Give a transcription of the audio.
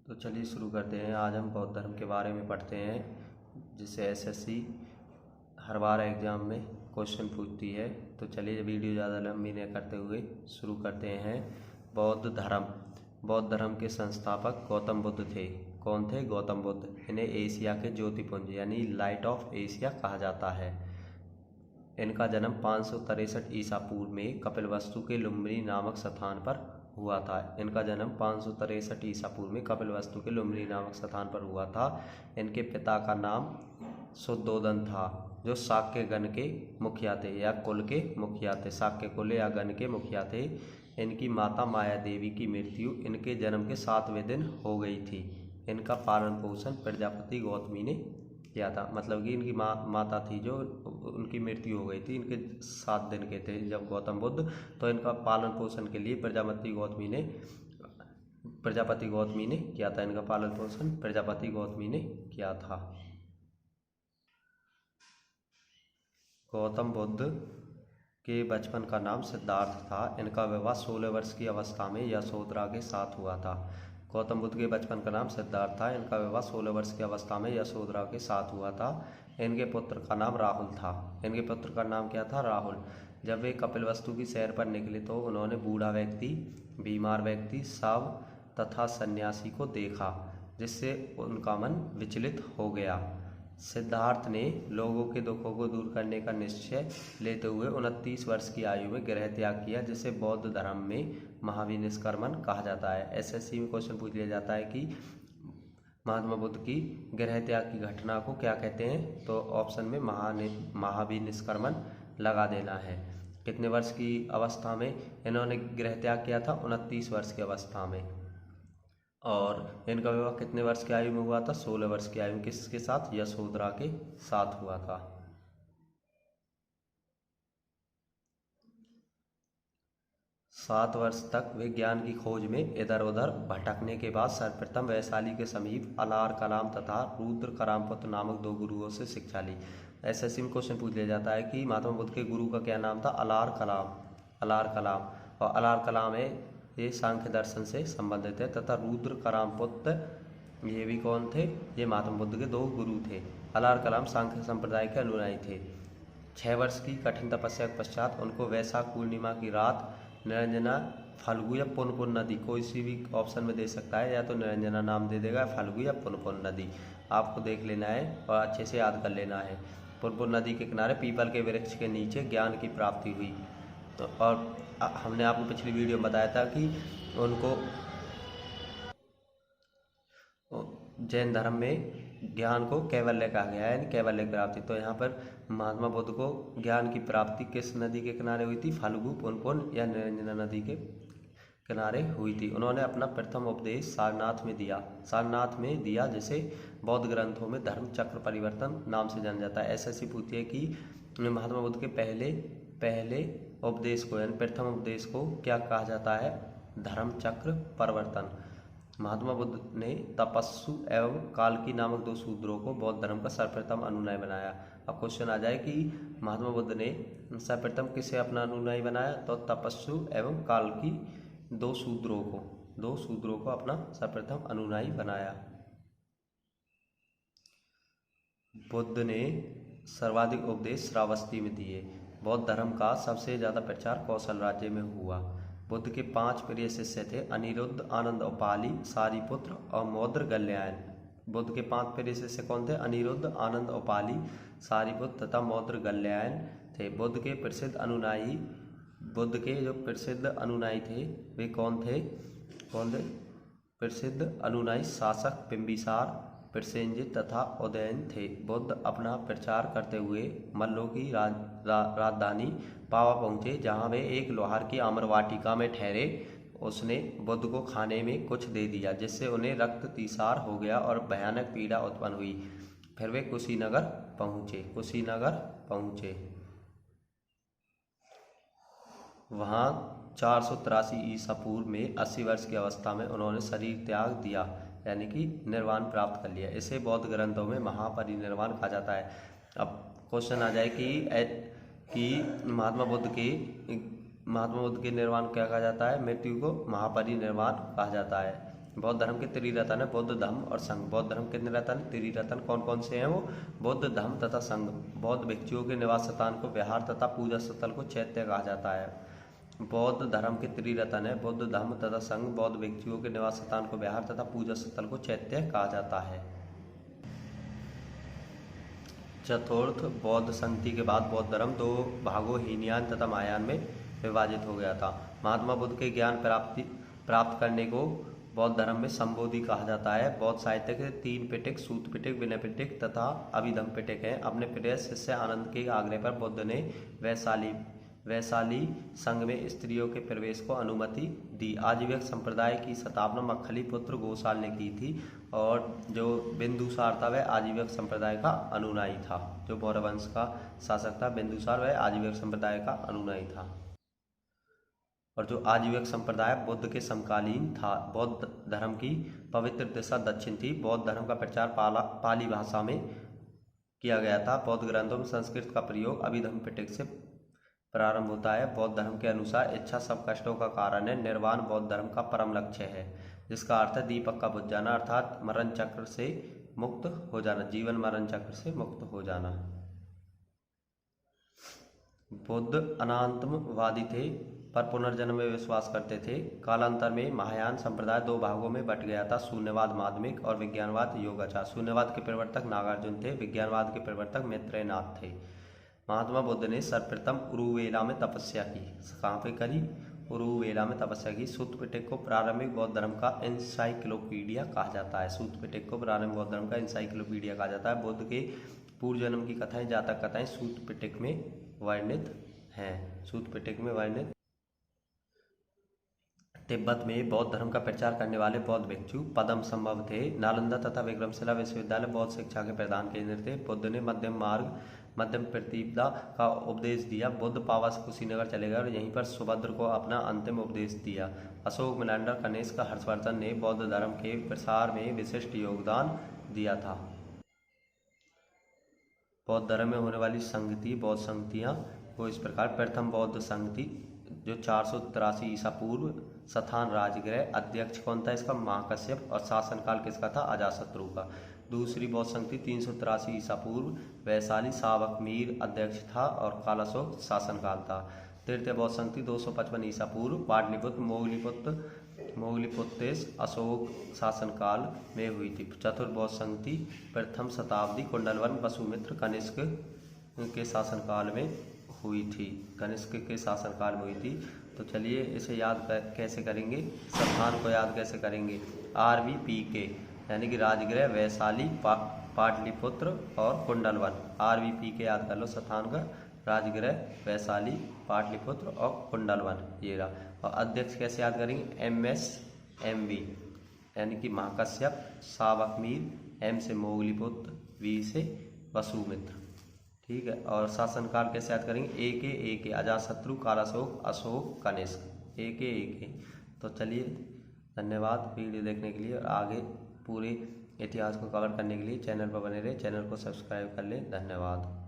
तो चलिए शुरू करते हैं। आज हम बौद्ध धर्म के बारे में पढ़ते हैं, जिससे एसएससी हर बार एग्ज़ाम में क्वेश्चन पूछती है। तो चलिए वीडियो ज़्यादा लंबी न करते हुए शुरू करते हैं। बौद्ध धर्म के संस्थापक गौतम बुद्ध थे। कौन थे? गौतम बुद्ध। इन्हें एशिया के ज्योतिपुंज यानी लाइट ऑफ एशिया कहा जाता है। इनका जन्म 563 ईसा पूर्व में कपिलवस्तु के लुम्बिनी नामक स्थान पर हुआ था। इनका जन्म 563 ईसा पूर्व में कपिलवस्तु के लुम्बिनी नामक स्थान पर हुआ था। इनके पिता का नाम शुद्धोदन था, जो शाक्य गण के मुखिया थे या कुल के मुखिया थे। शाक्य कुल या गण के मुखिया थे। इनकी माता माया देवी की मृत्यु इनके जन्म के 7वें दिन हो गई थी। इनका पालन पोषण प्रजापति गौतमी ने किया था। मतलब कि इनकी माता थी, जो उनकी मृत्यु हो गई थी। इनके 7 दिन के थे जब गौतम बुद्ध, तो इनका पालन पोषण के लिए प्रजापति गौतमी ने किया था। इनका पालन पोषण प्रजापति गौतमी ने किया था। गौतम बुद्ध के बचपन का नाम सिद्धार्थ था। इनका विवाह 16 वर्ष की अवस्था में यशोधरा के साथ हुआ था। गौतम बुद्ध के बचपन का नाम सिद्धार्थ था। इनका विवाह 16 वर्ष की अवस्था में यशोधरा के साथ हुआ था। इनके पुत्र का नाम राहुल था। इनके पुत्र का नाम क्या था? राहुल। जब वे कपिलवस्तु की सैर पर निकले तो उन्होंने बूढ़ा व्यक्ति, बीमार व्यक्ति, शव तथा सन्यासी को देखा, जिससे उनका मन विचलित हो गया। सिद्धार्थ ने लोगों के दुखों को दूर करने का निश्चय लेते हुए 29 वर्ष की आयु में गृह त्याग किया, जिसे बौद्ध धर्म में महाविनिष्क्रमण कहा जाता है। एसएससी में क्वेश्चन पूछ लिया जाता है कि महात्मा बुद्ध की गृह त्याग की घटना को क्या कहते हैं? तो ऑप्शन में महाविनिष्क्रमण लगा देना है। कितने वर्ष की अवस्था में इन्होंने गृह त्याग किया था? 29 वर्ष की अवस्था में। और इनका विवाह कितने वर्ष की आयु में हुआ था? 16 वर्ष की आयु में। किसके साथ? यशोधरा के साथ हुआ था। 7 वर्ष तक वे ज्ञान की खोज में इधर उधर भटकने के बाद सर्वप्रथम वैशाली के समीप अलार कलाम तथा रुद्र करामपुत्र नामक 2 गुरुओं से शिक्षा ली। एसएससी में क्वेश्चन पूछ लिया जाता है कि महात्मा बुद्ध के गुरु का क्या नाम था? अलार कलाम। और अलार कलाम है, ये सांख्य दर्शन से संबंधित है। तथा रुद्र करामपुत्र, ये भी कौन थे? ये महात्मा बुद्ध के 2 गुरु थे। अलार कलाम सांख्य संप्रदाय के अनुयायी थे। 6 वर्ष की कठिन तपस्या के पश्चात उनको वैशाख पूर्णिमा की रात निरंजना, फल्गु या पुनपुन नदी, कोई सी भी ऑप्शन में दे सकता है, या तो निरंजना नाम दे देगा, फल्गु या पुनपुन नदी आपको देख लेना है और अच्छे से याद कर लेना है। पुनपुन नदी के किनारे पीपल के वृक्ष के नीचे ज्ञान की प्राप्ति हुई। तो और हमने आपको पिछली वीडियो में बताया था कि उनको जैन धर्म में ज्ञान को कैवल्य कहा गया है, यानी कैवल्य प्राप्ति। तो यहाँ पर महात्मा बुद्ध को ज्ञान की प्राप्ति किस नदी के किनारे हुई थी? फल्गु, पुनपुन या निरंजना नदी के किनारे हुई थी। उन्होंने अपना प्रथम उपदेश सारनाथ में दिया, जिसे बौद्ध ग्रंथों में धर्म चक्र परिवर्तन नाम से जाना जाता है। एसएससी पूछती है कि महात्मा बुद्ध के पहले उपदेश को, यानी प्रथम उपदेश को क्या कहा जाता है? धर्म चक्र परिवर्तन। महात्मा बुद्ध ने तपस्सु एवं कालकी नामक 2 शूद्रों को बौद्ध धर्म का सर्वप्रथम अनुयायी बनाया। अब क्वेश्चन आ जाए कि महात्मा बुद्ध ने सर्वप्रथम किसे अपना अनुयायी बनाया? तो तपस्सु एवं कालकी 2 शूद्रों को अपना सर्वप्रथम अनुयायी बनाया। बुद्ध ने सर्वाधिक उपदेश श्रावस्ती में दिए। बौद्ध धर्म का सबसे ज़्यादा प्रचार कौशल राज्य में हुआ। बुद्ध के 5 प्रिय शिष्य थे: अनिरुद्ध, आनंद उपाली, सारिपुत्र और मौद्र गल्यायन। बुद्ध के 5 प्रिय शिष्य कौन थे? अनिरुद्ध, आनंद उपाली, सारिपुत्र तथा मौद्र गल्यायन थे। बुद्ध के जो प्रसिद्ध अनुयायी थे वे कौन थे? प्रसिद्ध अनुयायी शासक बिंबिसार, प्रसेनजित तथा उदयन थे। बुद्ध अपना प्रचार करते हुए मल्लों की राजधानी पावा पहुँचे, जहाँ वे एक लोहार की आम्रवाटिका में ठहरे। उसने बुद्ध को खाने में कुछ दे दिया, जिससे उन्हें रक्त तीसार हो गया और भयानक पीड़ा उत्पन्न हुई। फिर वे कुशीनगर पहुँचे। वहाँ 483 ईसा पूर्व में 80 वर्ष की अवस्था में उन्होंने शरीर त्याग दिया, यानी कि निर्वाण प्राप्त कर लिया। इसे बौद्ध ग्रंथों में महापरिनिर्वाण कहा जाता है। अब क्वेश्चन आ जाए कि महात्मा बुद्ध के निर्वाण क्या कहा जाता है? मृत्यु को महापरिनिर्वाण कहा जाता है। बौद्ध धर्म के त्रिरत्न है बुद्ध, धम्म और संघ। बौद्ध धर्म के कितने रत्न? त्रिरत्न। कौन कौन से हैं वो? बुद्ध, धम्म तथा संघ। बौद्ध भिक्षुओं के निवास स्थान को विहार तथा पूजा स्थल को चैत्य कहा जाता है। बौद्ध धर्म के त्रिरत्न है बुद्ध, धम्म तथा संघ। बौद्ध भिक्षुओं के निवास स्थान को विहार तथा पूजा स्थल को चैत्य कहा जाता है। चतुर्थ, बौद्ध संगति के बाद बौद्ध धर्म दो भागों हीनयान तथा महायान में विभाजित हो गया था। महात्मा बुद्ध के ज्ञान प्राप्त करने को बौद्ध धर्म में संबोधि कहा जाता है। बौद्ध साहित्य के 3 पिटक, सूत पिटक, विनय पिटक तथा अभिधम्म पिटक हैं। अपने प्रिय शिष्य आनंद के आग्रह पर बुद्ध ने वैशाली संघ में स्त्रियों के प्रवेश को अनुमति दी। आजीविक संप्रदाय की स्थापना मक्खली पुत्र घोषाल ने की थी और जो बिंदुसार था वह आजीविक संप्रदाय का अनुयायी था। जो मौर्य वंश का शासक था बिंदुसार, वह आजीविक संप्रदाय का अनुयायी था। और जो आजीविक संप्रदाय बुद्ध के समकालीन था। बौद्ध धर्म की पवित्र दिशा दक्षिण थी। बौद्ध धर्म का प्रचार पाली भाषा में किया गया था। बौद्ध ग्रंथों में संस्कृत का प्रयोग अभिधम्म पिटक से प्रारंभ होता है। बौद्ध धर्म के अनुसार इच्छा सब कष्टों का कारण है। निर्वाण बौद्ध धर्म का परम लक्ष्य है, जिसका अर्थ है दीपक का बुझ जाना, अर्थात मरण चक्र से मुक्त हो जाना, जीवन मरण चक्र से मुक्त हो जाना। बुद्ध अनात्मवादी थे पर पुनर्जन्म में विश्वास करते थे। कालांतर में महायान संप्रदाय 2 भागों में बट गया था, शून्यवाद माध्यमिक और विज्ञानवाद योगाचार। शून्यवाद के प्रवर्तक नागार्जुन थे, विज्ञानवाद के प्रवर्तक मैत्रेयनाथ थे। महात्मा बुद्ध ने सर्वप्रथम उरुवेला में तपस्या की। कहाँ पे करी? उरुवेला में तपस्या की। सूत पिटक को प्रारंभिक बौद्ध धर्म का एनसाइक्लोपीडिया कहा जाता है। सूत पिटक को प्रारंभिक बौद्ध धर्म का एनसाइक्लोपीडिया कहा जाता है। बुद्ध के पूर्व जन्म की कथाएं, जातक कथाएं सूत पिटक में वर्णित हैं। सूत पिटक में वर्णित। तिब्बत में बौद्ध धर्म का प्रचार करने वाले बौद्ध भिक्षु पद्म संभव थे। नालंदा तथा विक्रमशिला विश्वविद्यालय बौद्ध शिक्षा के प्रधान केंद्र थे। बुद्ध ने मध्यम प्रतिपदा का उपदेश दिया। बुद्ध पावास कुशीनगर चले गए और यहीं पर सुभद्र को अपना अंतिम उपदेश दिया। अशोक, मिलांडर, कनिष्क, हर्षवर्धन ने बौद्ध धर्म के प्रसार में विशिष्ट योगदान दिया था। बौद्ध धर्म में होने वाली संगति, बौद्ध संगतियाँ वो इस प्रकार। प्रथम बौद्ध संगति जो 483 ईसा पूर्व, सथान राजगृह। अध्यक्ष कौन था इसका? महाकश्यप। और शासनकाल किसका था? अजातशत्रु का। दूसरी बौद्ध संगति 383 ईसा पूर्व, वैशाली शावक मीर अध्यक्ष था और कालाशोक शासनकाल था। तृतीय बौद्ध संगति 255 ईसा पूर्व, पाटलिपुत्र मोगलीपुत्तेश अशोक शासनकाल में हुई थी। चतुर्थ बौद्ध संगति प्रथम शताब्दी, कुंडलवन वसुमित्र कनिष्क के शासनकाल में हुई थी। कनिष्क के शासनकाल में हुई थी। तो चलिए इसे याद कैसे करेंगे, स्थान को याद कैसे करेंगे? RVPK यानी कि राजगृह, वैशाली, पाटलिपुत्र और कुंडलवन। RVPK याद कर लो स्थान का, राजगृह, वैशाली, पाटलिपुत्र और कुंडलवन, ये रहा। और अध्यक्ष कैसे याद करेंगे? MSMV यानी कि महाकश्यप, शावक मीर, M से मोगलीपुत्र, V से वसुमित्र, ठीक है। और शासनकाल कैसे याद करेंगे? AK Ajatashatru, Kalashoka, Ashok, Kanishka, AK। तो चलिए धन्यवाद वीडियो देखने के लिए। और आगे पूरे इतिहास को कवर करने के लिए चैनल पर बने रहे, चैनल को सब्सक्राइब कर लें। धन्यवाद।